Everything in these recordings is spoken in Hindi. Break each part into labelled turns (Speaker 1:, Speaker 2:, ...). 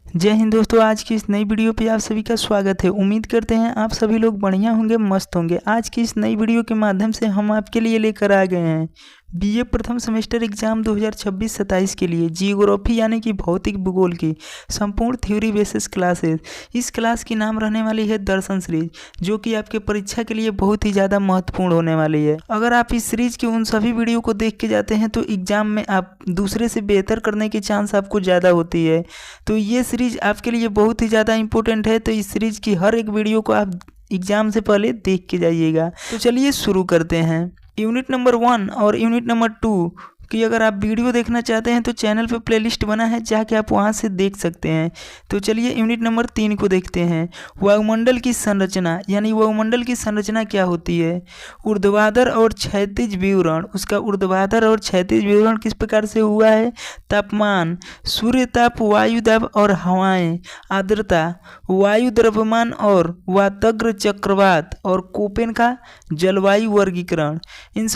Speaker 1: जय हिंद दोस्तों, आज की इस नई वीडियो पे आप सभी का स्वागत है। उम्मीद करते हैं आप सभी लोग बढ़िया होंगे, मस्त होंगे। आज की इस नई वीडियो के माध्यम से हम आपके लिए लेकर आ गए हैं बीए प्रथम सेमेस्टर एग्जाम 2026-27 के लिए जियोग्राफी यानी कि भौतिक भूगोल की संपूर्ण थ्योरी बेसिस क्लासेस। इस क्लास की नाम रहने वाली है दर्शन सीरीज, जो कि आपके परीक्षा के लिए बहुत ही ज़्यादा महत्वपूर्ण होने वाली है। अगर आप इस सीरीज के उन सभी वीडियो को देख के जाते हैं तो एग्जाम में आप दूसरे से बेहतर करने की चांस आपको ज़्यादा होती है। तो ये सीरीज आपके लिए बहुत ही ज़्यादा इंपॉर्टेंट है, तो इस सीरीज की हर एक वीडियो को आप एग्जाम से पहले देख के जाइएगा। तो चलिए शुरू करते हैं। यूनिट नंबर 1 और यूनिट नंबर 2 कि अगर आप वीडियो देखना चाहते हैं तो चैनल पे प्लेलिस्ट बना है, जाके आप वहां से देख सकते हैं। तो चलिए यूनिट नंबर 3 को देखते हैं। वायुमंडल की संरचना, यानी वायुमंडल की संरचना क्या होती है। ऊर्ध्वाधर और क्षैतिज विवरण, उसका ऊर्ध्वाधर और क्षैतिज विवरण किस प्रकार से हुआ है। तापमान, सूर्य ताप, वायु दाब और हवाएं, आर्द्रता, वायु द्रव्यमान और वातग्र चक्रवात, और कोपेन का जलवायु वर्गीकरण। इन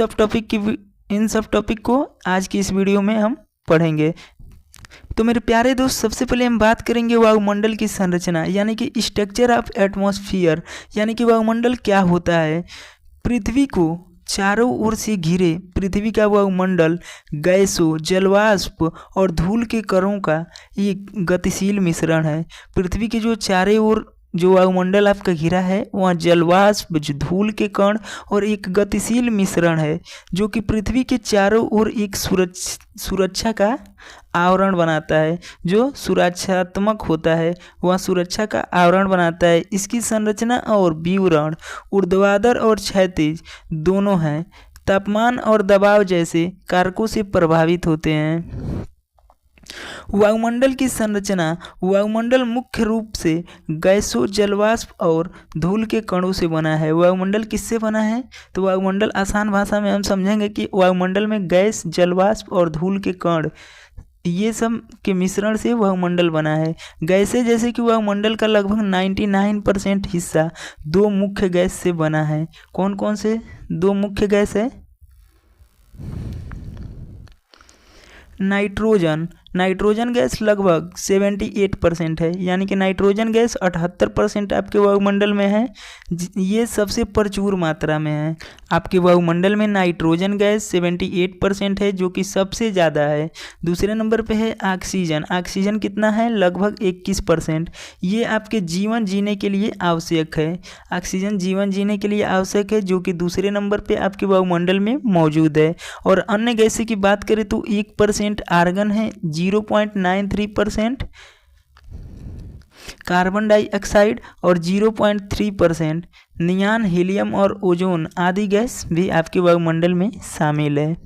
Speaker 1: सब टॉपिक को आज की इस वीडियो में हम पढ़ेंगे। तो मेरे प्यारे दोस्त, सबसे पहले हम बात करेंगे वायुमंडल की संरचना यानी कि स्ट्रक्चर ऑफ एटमॉस्फेयर, यानी कि वायुमंडल क्या होता है। पृथ्वी को चारों ओर से घिरे पृथ्वी का वायुमंडल गैसों, जलवाष्प और धूल के कणों का एक गतिशील मिश्रण है। पृथ्वी के जो चारों ओर जो वायुमंडल आपका घिरा है वहाँ जलवाष्प, धूल के कण और एक गतिशील मिश्रण है, जो कि पृथ्वी के चारों ओर एक सुरक्षा का आवरण बनाता है। जो सुरक्षात्मक होता है वह सुरक्षा का आवरण बनाता है। इसकी संरचना और विवरण ऊर्ध्वाधर और क्षैतिज दोनों हैं। तापमान और दबाव जैसे कारकों से प्रभावित होते हैं। वायुमंडल की संरचना, वायुमंडल मुख्य रूप से गैसों, जलवाष्प और धूल के कणों से बना है। वायुमंडल किससे बना है, तो वायुमंडल आसान भाषा में हम समझेंगे कि वायुमंडल में गैस, जलवाष्प और धूल के कण, ये सब के मिश्रण से वायुमंडल बना है। गैसें जैसे कि वायुमंडल का लगभग 99% हिस्सा दो मुख्य गैस से बना है। कौन कौन से दो मुख्य गैस है। नाइट्रोजन गैस लगभग 78% है, यानी कि नाइट्रोजन गैस 78% आपके वायुमंडल में है। ये सबसे प्रचुर मात्रा में है। आपके वायुमंडल में नाइट्रोजन गैस 78% है, जो कि सबसे ज़्यादा है। दूसरे नंबर पे है ऑक्सीजन। ऑक्सीजन कितना है, लगभग 21%। ये आपके जीवन जीने के लिए आवश्यक है। ऑक्सीजन जीवन जीने के लिए आवश्यक है, जो कि दूसरे नंबर पे आपके वायुमंडल में मौजूद है। और अन्य गैसें की बात करें तो 1% आर्गन है, 0.93% कार्बन डाइऑक्साइड और 0.3% नियान, हीलियम और ओजोन आदि गैस भी आपके वायुमंडल में शामिल है।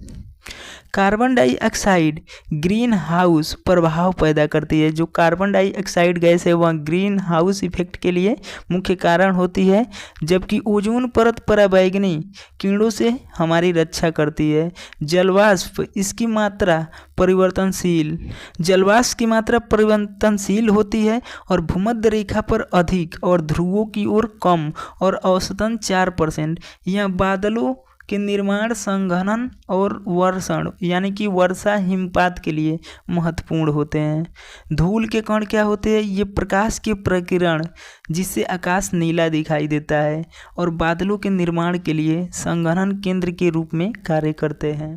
Speaker 1: कार्बन डाइऑक्साइड ग्रीन हाउस प्रभाव पैदा करती है। जो कार्बन डाइऑक्साइड गैस है वह ग्रीन हाउस इफेक्ट के लिए मुख्य कारण होती है, जबकि ओजोन परत पराबैंगनी किरणों से हमारी रक्षा करती है। जलवाष्प, इसकी मात्रा परिवर्तनशील, जलवाष्प की मात्रा परिवर्तनशील होती है और भूमध्य रेखा पर अधिक और ध्रुवों की ओर कम, और औसतन 4%। यह बादलों के निर्माण, संघनन और वर्षण यानी कि वर्षा, हिमपात के लिए महत्वपूर्ण होते हैं। धूल के कण क्या होते हैं, ये प्रकाश के प्रकीर्ण जिससे आकाश नीला दिखाई देता है, और बादलों के निर्माण के लिए संघनन केंद्र के रूप में कार्य करते हैं।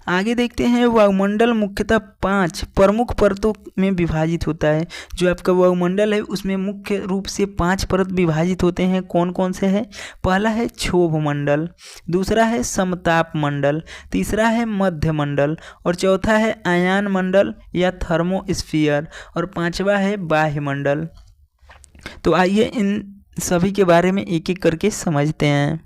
Speaker 1: आगे देखते हैं। वायुमंडल मुख्यतः 5 प्रमुख परतों में विभाजित होता है। जो आपका वायुमंडल है उसमें मुख्य रूप से 5 परत विभाजित होते हैं। कौन कौन से हैं। पहला है क्षोभ मंडल, दूसरा है समताप मंडल, तीसरा है मध्य मंडल, और चौथा है आयन मंडल या थर्मोस्फीयर, और पांचवा है बाह्य मंडल। तो आइए इन सभी के बारे में एक एक करके समझते हैं।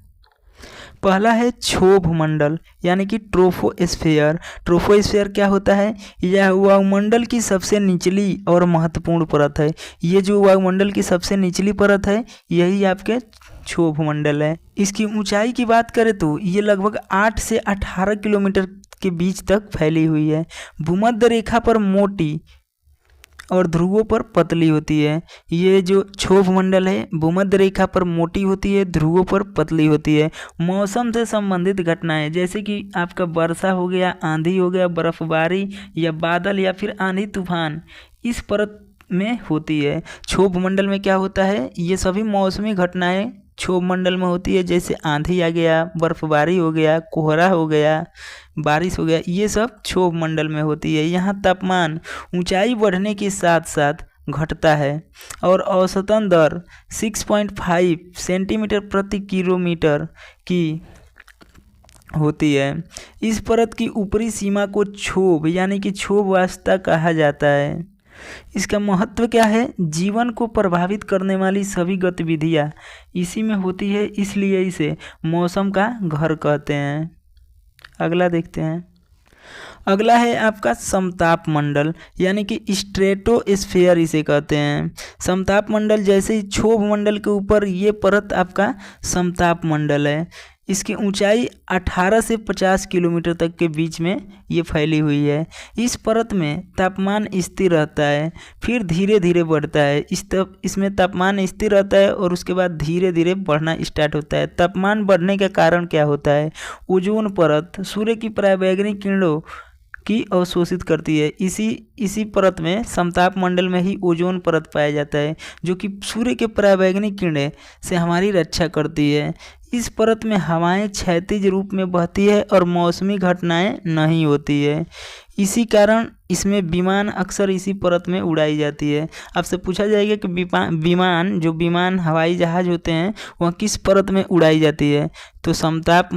Speaker 1: पहला है क्षोभ मंडल यानी कि ट्रोपोस्फेयर। ट्रोपोस्फेयर क्या होता है, यह वायुमंडल की सबसे निचली और महत्वपूर्ण परत है। ये जो वायुमंडल की सबसे निचली परत है यही आपके क्षोभ मंडल है। इसकी ऊंचाई की बात करें तो ये लगभग 8 से 18 किलोमीटर के बीच तक फैली हुई है। भूमध्य रेखा पर मोटी और ध्रुवों पर पतली होती है। ये जो क्षोभ मंडल है भूमध्य रेखा पर मोटी होती है, ध्रुवों पर पतली होती है। मौसम से संबंधित घटनाएं जैसे कि आपका वर्षा हो गया, आंधी हो गया, बर्फबारी या बादल या फिर आंधी तूफान, इस परत में होती है। क्षोभ मंडल में क्या होता है, ये सभी मौसमी घटनाएं क्षोभ मंडल में होती है, जैसे आंधी आ गया, बर्फबारी हो गया, कोहरा हो गया, बारिश हो गया, ये सब क्षोभ मंडल में होती है। यहाँ तापमान ऊंचाई बढ़ने के साथ साथ घटता है और औसतन दर 6.5 सेंटीमीटर प्रति किलोमीटर की होती है। इस परत की ऊपरी सीमा को क्षोभ यानी कि क्षोभवस्था कहा जाता है। इसका महत्व क्या है, जीवन को प्रभावित करने वाली सभी गतिविधियाँ इसी में होती है, इसलिए इसे मौसम का घर कहते हैं। अगला देखते हैं। अगला है आपका समताप मंडल यानी कि स्ट्रेटोस्फेयर इसे कहते हैं। समताप मंडल जैसे ही क्षोभ मंडल के ऊपर ये परत आपका समताप मंडल है। इसकी ऊंचाई 18 से 50 किलोमीटर तक के बीच में ये फैली हुई है। इस परत में तापमान स्थिर रहता है, फिर धीरे धीरे बढ़ता है। इसमें तापमान स्थिर रहता है और उसके बाद धीरे धीरे बढ़ना स्टार्ट होता है। तापमान बढ़ने का कारण क्या होता है, ओजोन परत सूर्य की पराबैंगनी किरणों की अवशोषित करती है। इसी परत में समताप मंडल में ही ओजोन परत पाया जाता है, जो कि सूर्य के पराबैंगनी किरणें से हमारी रक्षा करती है। इस परत में हवाएं क्षैतिज रूप में बहती है और मौसमी घटनाएं नहीं होती है। इसी कारण इसमें विमान अक्सर इसी परत में उड़ाई जाती है। आपसे पूछा जाएगा कि विमान हवाई जहाज़ होते हैं वह किस परत में उड़ाई जाती है, तो समताप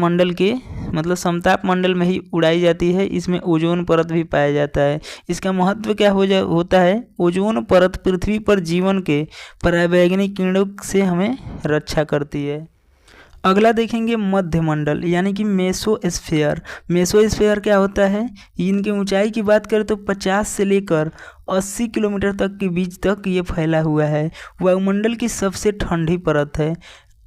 Speaker 1: मंडल में ही उड़ाई जाती है। इसमें ओजोन परत भी पाया जाता है। इसका महत्व क्या होता है, ओजोन परत पृथ्वी पर जीवन के पराबैंगनी किरणों से हमें रक्षा करती है। अगला देखेंगे मध्य मंडल यानी कि मेसोस्फेयर। मेसोस्फेयर क्या होता है, इनकी ऊंचाई की बात करें तो 50 से लेकर 80 किलोमीटर तक के बीच तक ये फैला हुआ है। वायुमंडल की सबसे ठंडी परत है।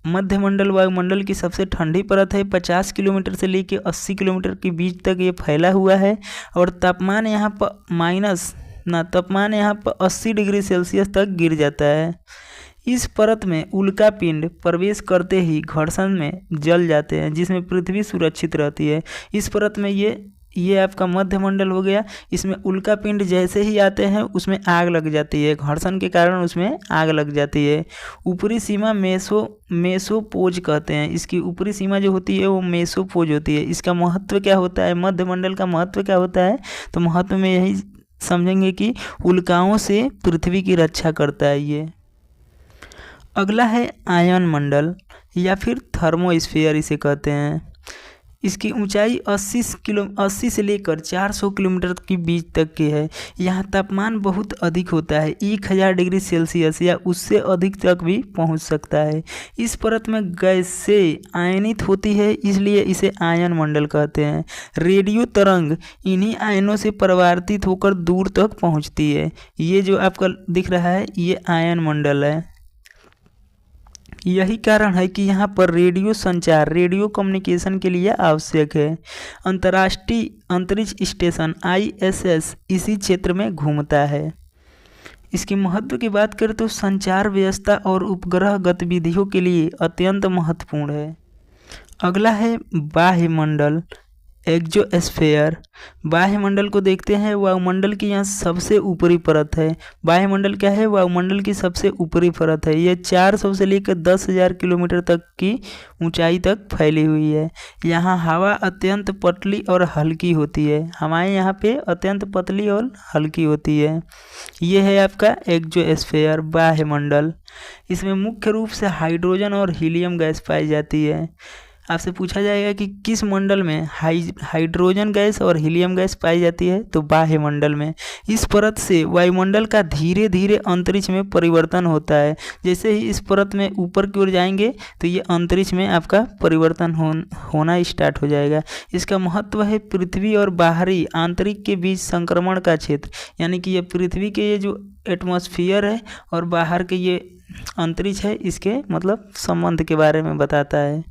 Speaker 1: मध्य मंडल वायुमंडल की सबसे ठंडी परत है। 50 किलोमीटर से लेकर 80 किलोमीटर के बीच तक ये फैला हुआ है और तापमान यहाँ पर 80 डिग्री सेल्सियस तक गिर जाता है। इस परत में उल्का पिंड प्रवेश करते ही घर्षण में जल जाते हैं, जिसमें पृथ्वी सुरक्षित रहती है। इस परत में ये आपका मध्य मंडल हो गया। इसमें उल्का पिंड जैसे ही आते हैं उसमें आग लग जाती है, घर्षण के कारण उसमें आग लग जाती है। ऊपरी सीमा मेसोपोज कहते हैं। इसकी ऊपरी सीमा जो होती है वो मेसोपोज होती है। इसका महत्व क्या होता है, मध्य मंडल का महत्व क्या होता है, तो महत्व में यही समझेंगे कि उल्काओं से पृथ्वी की रक्षा करता है ये। अगला है आयन मंडल या फिर थर्मोस्फेयर इसे कहते हैं। इसकी ऊंचाई 80 से लेकर 400 किलोमीटर के बीच तक की है। यहाँ तापमान बहुत अधिक होता है, 1000 डिग्री सेल्सियस या उससे अधिक तक भी पहुँच सकता है। इस परत में गैसें आयनित होती है, इसलिए इसे आयन मंडल कहते हैं। रेडियो तरंग इन्हीं आयनों से परावर्तित होकर दूर तक पहुँचती है। ये जो आपका दिख रहा है ये आयन मंडल है। यही कारण है कि यहाँ पर रेडियो कम्युनिकेशन के लिए आवश्यक है। अंतर्राष्ट्रीय अंतरिक्ष स्टेशन ISS इसी क्षेत्र में घूमता है। इसके महत्व की बात करें तो संचार व्यवस्था और उपग्रह गतिविधियों के लिए अत्यंत महत्वपूर्ण है। अगला है बाह्य मंडल एक्सोस्फेयर। बाह्य मंडल को देखते हैं। वायुमंडल की यहाँ सबसे ऊपरी परत है। बाह्य मंडल क्या है, वायुमंडल की सबसे ऊपरी परत है। ये 400 से लेकर 10,000 किलोमीटर तक की ऊंचाई तक फैली हुई है। यहाँ हवा अत्यंत पतली और हल्की होती है। हवाएं यहाँ पे अत्यंत पतली और हल्की होती है। ये है आपका एक्सोस्फेयर बाह्य मंडल। इसमें मुख्य रूप से हाइड्रोजन और हीलियम गैस पाई जाती है। आपसे पूछा जाएगा कि किस मंडल में हाइड्रोजन गैस और हीलियम गैस पाई जाती है, तो बाह्य मंडल में। इस परत से वायुमंडल का धीरे धीरे अंतरिक्ष में परिवर्तन होता है। जैसे ही इस परत में ऊपर की ओर जाएंगे तो ये अंतरिक्ष में आपका परिवर्तन होना स्टार्ट हो जाएगा। इसका महत्व है पृथ्वी और बाहरी आंतरिक के बीच संक्रमण का क्षेत्र, यानी कि ये पृथ्वी के ये जो एटमॉस्फेयर है और बाहर के ये अंतरिक्ष है, इसके मतलब संबंध के बारे में बताता है।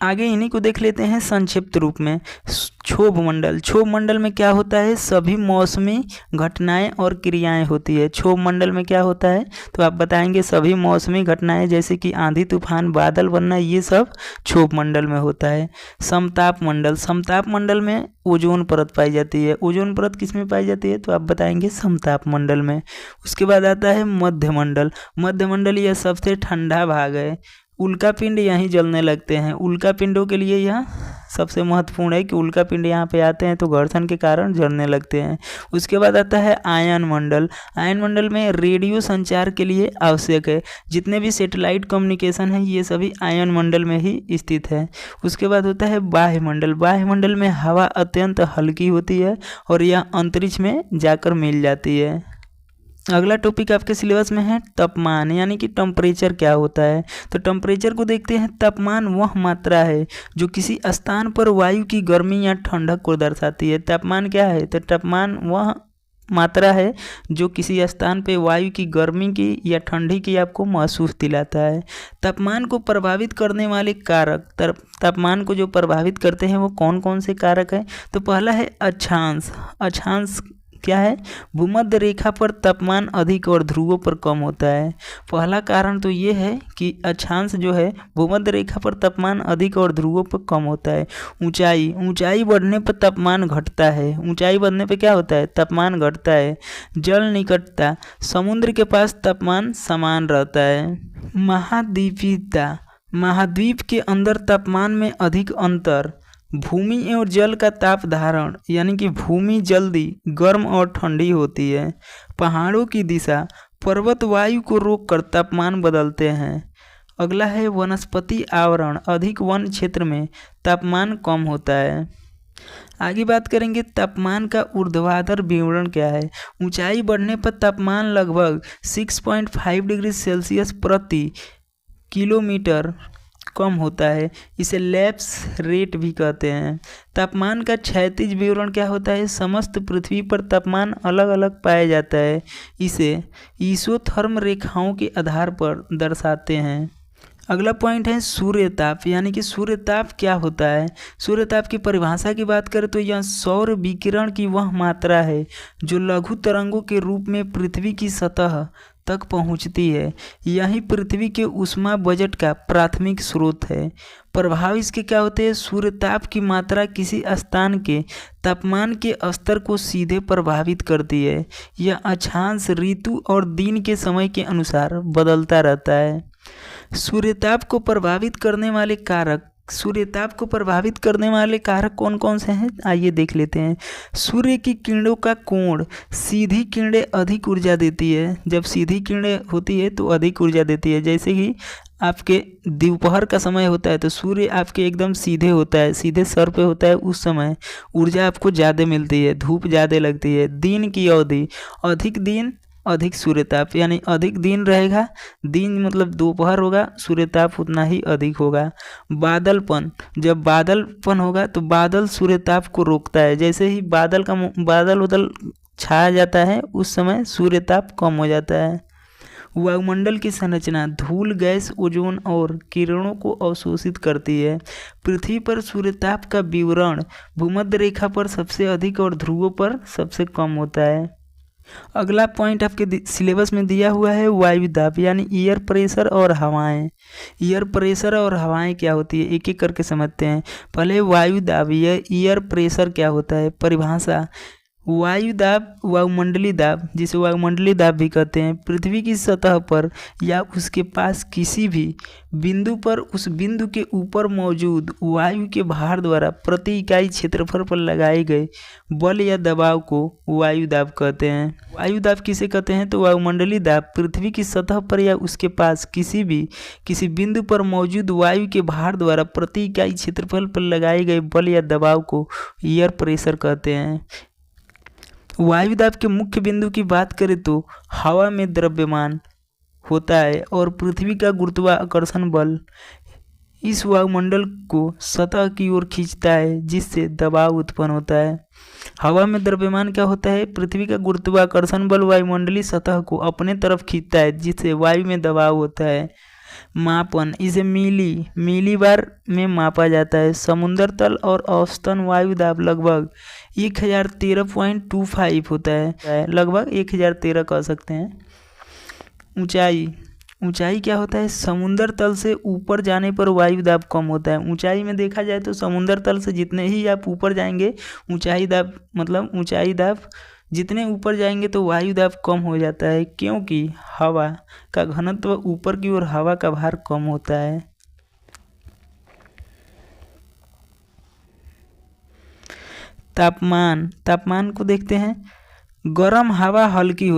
Speaker 1: आगे इन्हीं को देख लेते हैं संक्षिप्त रूप में। क्षोभ मंडल, क्षोभ मंडल में क्या होता है, सभी मौसमी घटनाएं और क्रियाएं होती है। क्षोभ मंडल में क्या होता है, तो आप बताएंगे सभी मौसमी घटनाएं जैसे कि आंधी तूफान, बादल बनना, ये सब क्षोभ मंडल में होता है। समताप मंडल, समताप मंडल में ओजोन परत पाई जाती है। ओजोन परत किस में पाई जाती है, तो आप बताएंगे समताप मंडल में। उसके बाद आता है मध्य मंडल। मध्य मंडल यह सबसे ठंडा भाग है। उल्का पिंड यहीं जलने लगते हैं। उल्का पिंडों के लिए यह सबसे महत्वपूर्ण है कि उल्का पिंड यहाँ पे आते हैं तो घर्षण के कारण जलने लगते हैं। उसके बाद आता है आयन मंडल। आयन मंडल में रेडियो संचार के लिए आवश्यक है। जितने भी सैटेलाइट कम्युनिकेशन है ये सभी आयन मंडल में ही स्थित है। उसके बाद होता है बाह्य मंडल। बाह्य मंडल में हवा अत्यंत हल्की होती है और यह अंतरिक्ष में जाकर मिल जाती है। अगला टॉपिक आपके सिलेबस में है तापमान, यानी कि टेम्परेचर क्या होता है। तो टेम्परेचर को देखते हैं। तापमान वह मात्रा है जो किसी स्थान पर वायु की गर्मी या ठंडक को दर्शाती है। तापमान क्या है, तो तापमान वह मात्रा है जो किसी स्थान पे वायु की गर्मी की या ठंडी की आपको महसूस दिलाता है। तापमान को प्रभावित करने वाले कारक, तापमान को जो प्रभावित करते हैं वो कौन कौन से कारक हैं, तो पहला है अक्षांश। अक्षांश क्या है, भूमध्य रेखा पर तापमान अधिक और ध्रुवों पर कम होता है। पहला कारण तो ये है कि अक्षांश जो है भूमध्य रेखा पर तापमान अधिक और ध्रुवों पर कम होता है। ऊंचाई, ऊंचाई बढ़ने पर तापमान घटता है। ऊंचाई बढ़ने पर क्या होता है, तापमान घटता है। जल निकटता, समुद्र के पास तापमान समान रहता है। महाद्वीपीयता, महाद्वीप के अंदर तापमान में अधिक अंतर। भूमि और जल का ताप धारण, यानी कि भूमि जल्दी गर्म और ठंडी होती है। पहाड़ों की दिशा, पर्वत वायु को रोककर तापमान बदलते हैं। अगला है वनस्पति आवरण, अधिक वन क्षेत्र में तापमान कम होता है। आगे बात करेंगे तापमान का ऊर्ध्वाधर विवरण क्या है। ऊंचाई बढ़ने पर तापमान लगभग 6.5 डिग्री सेल्सियस प्रति किलोमीटर कम होता है। इसे लैप्स रेट भी कहते हैं। तापमान का क्षैतिज विवरण क्या होता है, समस्त पृथ्वी पर तापमान अलग अलग पाया जाता है। इसे इसोथर्म रेखाओं के आधार पर दर्शाते हैं। अगला पॉइंट है सूर्यताप, यानी कि सूर्यताप क्या होता है। सूर्यताप की परिभाषा की बात करें तो यह सौर विकिरण की वह मात्रा है जो लघु तरंगों के रूप में पृथ्वी की सतह तक पहुंचती है। यही पृथ्वी के ऊष्मा बजट का प्राथमिक स्रोत है। प्रभाव इसके क्या होते हैं, सूर्यताप की मात्रा किसी स्थान के तापमान के स्तर को सीधे प्रभावित करती है। यह अक्षांश, ऋतु और दिन के समय के अनुसार बदलता रहता है। सूर्यताप को प्रभावित करने वाले कारक, सूर्यताप को प्रभावित करने वाले कारक कौन कौन से हैं, आइए देख लेते हैं। सूर्य की किरणों का कोण, सीधी किरणें अधिक ऊर्जा देती है। जब सीधी किरणें होती है तो अधिक ऊर्जा देती है। जैसे कि आपके दोपहर का समय होता है तो सूर्य आपके एकदम सीधे होता है, सीधे सर पे होता है, उस समय ऊर्जा आपको ज़्यादा मिलती है, धूप ज़्यादा लगती है। दिन की अवधि, अधिक दिन अधिक सूर्यताप, यानी अधिक दिन रहेगा, दिन मतलब दोपहर होगा, सूर्यताप उतना ही अधिक होगा। बादलपन, जब बादलपन होगा तो बादल सूर्यताप को रोकता है। जैसे ही बादल छाया जाता है उस समय सूर्यताप कम हो जाता है। वायुमंडल की संरचना, धूल, गैस, ओजोन और किरणों को अवशोषित करती है। पृथ्वी पर सूर्यताप का विवरण भूमध्य रेखा पर सबसे अधिक और ध्रुवों पर सबसे कम होता है। अगला पॉइंट आपके सिलेबस में दिया हुआ है वायुदाब, यानी एयर प्रेशर और हवाएं। एयर प्रेशर और हवाएं क्या होती है, एक एक करके समझते हैं। पहले वायुदाब, यह एयर प्रेशर क्या होता है, परिभाषा। वायुदाब, वायुमंडलीय दाब, जिसे वायुमंडलीय दाब भी कहते हैं, पृथ्वी की सतह पर या उसके पास किसी भी बिंदु पर उस बिंदु के ऊपर मौजूद वायु के भार द्वारा प्रति इकाई क्षेत्रफल पर लगाए गए बल या दबाव को वायुदाब कहते हैं। वायुदाब किसे कहते हैं, तो वायुमंडलीय दाब पृथ्वी की सतह पर या उसके पास किसी बिंदु पर मौजूद वायु के भार द्वारा प्रति इकाई क्षेत्रफल पर लगाए गए बल या दबाव को एयर प्रेशर कहते हैं। वायुदाब के मुख्य बिंदु की बात करें तो हवा में द्रव्यमान होता है और पृथ्वी का गुरुत्वाकर्षण बल इस वायुमंडल को सतह की ओर खींचता है, जिससे दबाव उत्पन्न होता है। हवा में द्रव्यमान क्या होता है, पृथ्वी का गुरुत्वाकर्षण बल वायुमंडलीय सतह को अपने तरफ खींचता है, जिससे वायु में दबाव होता है। मापन, इसे मिली बार में मापा जाता है। समुद्र तल और औसतन वायु दाब लगभग 1013.25 होता है, लगभग 1013 कह सकते हैं। ऊंचाई क्या होता है? समुद्र तल से ऊपर जाने पर वायु दाब कम होता है। ऊंचाई में देखा जाए तो समुद्र तल से जितने ही आप ऊपर जाएंगे ऊंचाई दाब जितने ऊपर जाएंगे तो वायु दाब कम हो जाता है, क्योंकि हवा का घनत्व ऊपर की ओर हवा का भार कम होता है। तापमान को देखते हैं। गर्म हवा हल्की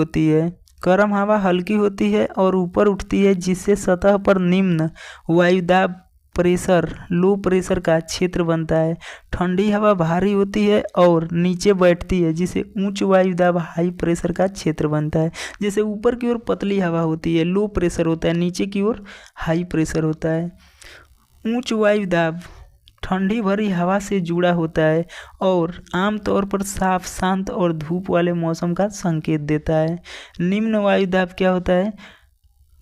Speaker 1: होती है और ऊपर उठती है, जिससे सतह पर निम्न वायुदाब लो प्रेशर का क्षेत्र बनता है। ठंडी हवा भारी होती है और नीचे बैठती है, जिसे उच्च वायुदाब हाई प्रेशर का क्षेत्र बनता है। जैसे ऊपर की ओर पतली हवा होती है, लो प्रेशर होता है, नीचे की ओर हाई प्रेशर होता है। उच्च वायुदाब ठंडी भरी हवा से जुड़ा होता है और आमतौर पर साफ, शांत और धूप वाले मौसम का संकेत देता है। निम्न वायुदाब क्या होता है?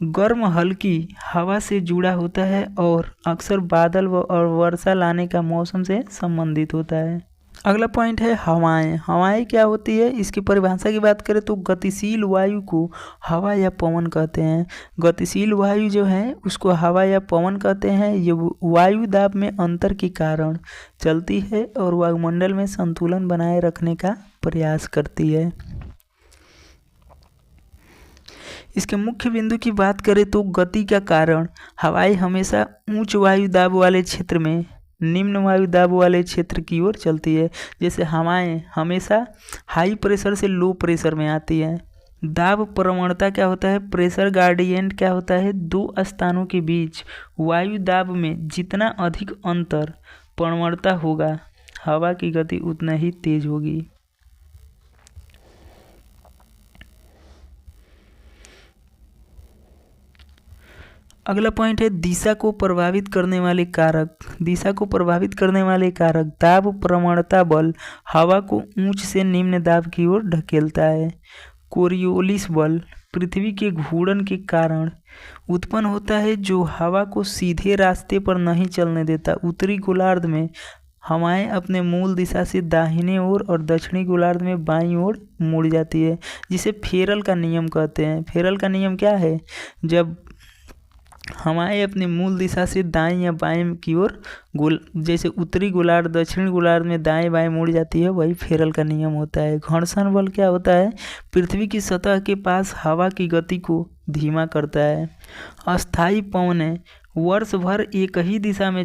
Speaker 1: गर्म हल्की हवा से जुड़ा होता है और अक्सर बादल और वर्षा लाने का मौसम से संबंधित होता है। अगला पॉइंट है हवाएं क्या होती है? इसकी परिभाषा की बात करें तो गतिशील वायु को हवा या पवन कहते हैं। गतिशील वायु जो है उसको हवा या पवन कहते हैं। ये वायु दाब में अंतर के कारण चलती है और वायुमंडल में संतुलन बनाए रखने का प्रयास करती है। इसके मुख्य बिंदु की बात करें तो गति का कारण हवाएं हमेशा उच्च वायु दाब वाले क्षेत्र में निम्न वायु दाब वाले क्षेत्र की ओर चलती है। जैसे हवाएं हमेशा हाई प्रेशर से लो प्रेशर में आती है। दाब प्रवणता क्या होता है? प्रेशर ग्रेडियंट क्या होता है? दो स्थानों के बीच वायु दाब में जितना अधिक अंतर प्रवणता होगा, हवा की गति उतना ही तेज होगी। अगला पॉइंट है दिशा को प्रभावित करने वाले कारक। दाब प्रवणता बल हवा को ऊंच से निम्न दाब की ओर ढकेलता है। कोरियोलिस बल पृथ्वी के घूर्णन के कारण उत्पन्न होता है, जो हवा को सीधे रास्ते पर नहीं चलने देता। उत्तरी गोलार्ध में हवाएं अपने मूल दिशा से दाहिने ओर और दक्षिणी गोलार्ध में बाईं ओर मुड़ जाती है, जिसे फेरल का नियम कहते हैं। फेरल का नियम क्या है? जब हवाएं अपनी मूल दिशा से दाएं या बाएं की ओर जैसे उत्तरी गोलार्ध दक्षिणी गोलार्ध में दाएं बाएं मुड़ जाती है, वही फेरल का नियम होता है। घर्षण बल क्या होता है? पृथ्वी की सतह के पास हवा की गति को धीमा करता है। अस्थायी पवनें वर्ष भर एक ही दिशा में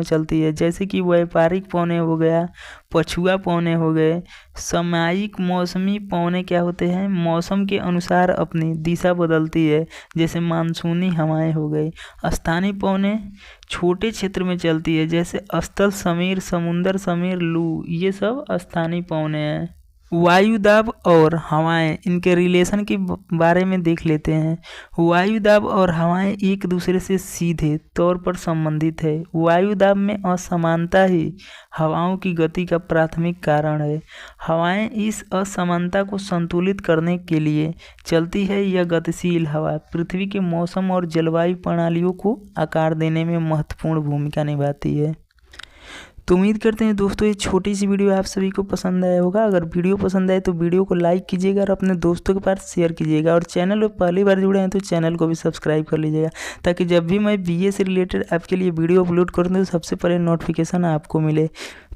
Speaker 1: चलती है। जैसे कि व्यापारिक पवनें हो गया, पछुआ पवनें हो गए। सामयिक मौसमी पवनें क्या होते हैं? मौसम के अनुसार अपनी दिशा बदलती है, जैसे मानसूनी हवाएं हो गई। स्थानीय पवनें छोटे क्षेत्र में चलती है, जैसे स्थल समीर, समुद्र समीर, लू, ये सब स्थानीय पवनें हैं। वायु दाब और हवाएं, इनके रिलेशन के बारे में देख लेते हैं। वायु दाब और हवाएं एक दूसरे से सीधे तौर पर संबंधित है। वायु दाब में असमानता ही हवाओं की गति का प्राथमिक कारण है। हवाएं इस असमानता को संतुलित करने के लिए चलती है। यह गतिशील हवा पृथ्वी के मौसम और जलवायु प्रणालियों को आकार देने में महत्वपूर्ण भूमिका निभाती है। तो उम्मीद करते हैं दोस्तों ये छोटी सी वीडियो आप सभी को पसंद आया होगा। अगर वीडियो पसंद आए तो वीडियो को लाइक कीजिएगा और अपने दोस्तों के पास शेयर कीजिएगा, और चैनल पर पहली बार जुड़े हैं तो चैनल को भी सब्सक्राइब कर लीजिएगा, ताकि जब भी मैं बीए से रिलेटेड आपके लिए वीडियो अपलोड करूँ तो सबसे पहले नोटिफिकेशन आपको मिले।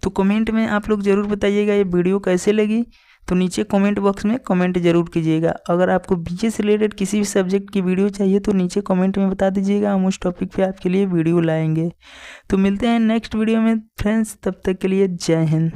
Speaker 1: तो कमेंट में आप लोग ज़रूर बताइएगा ये वीडियो कैसे लगी। तो नीचे कमेंट बॉक्स में कमेंट जरूर कीजिएगा। अगर आपको बीए से रिलेटेड किसी भी सब्जेक्ट की वीडियो चाहिए तो नीचे कमेंट में बता दीजिएगा, हम उस टॉपिक पे आपके लिए वीडियो लाएंगे। तो मिलते हैं नेक्स्ट वीडियो में फ्रेंड्स, तब तक के लिए जय हिंद।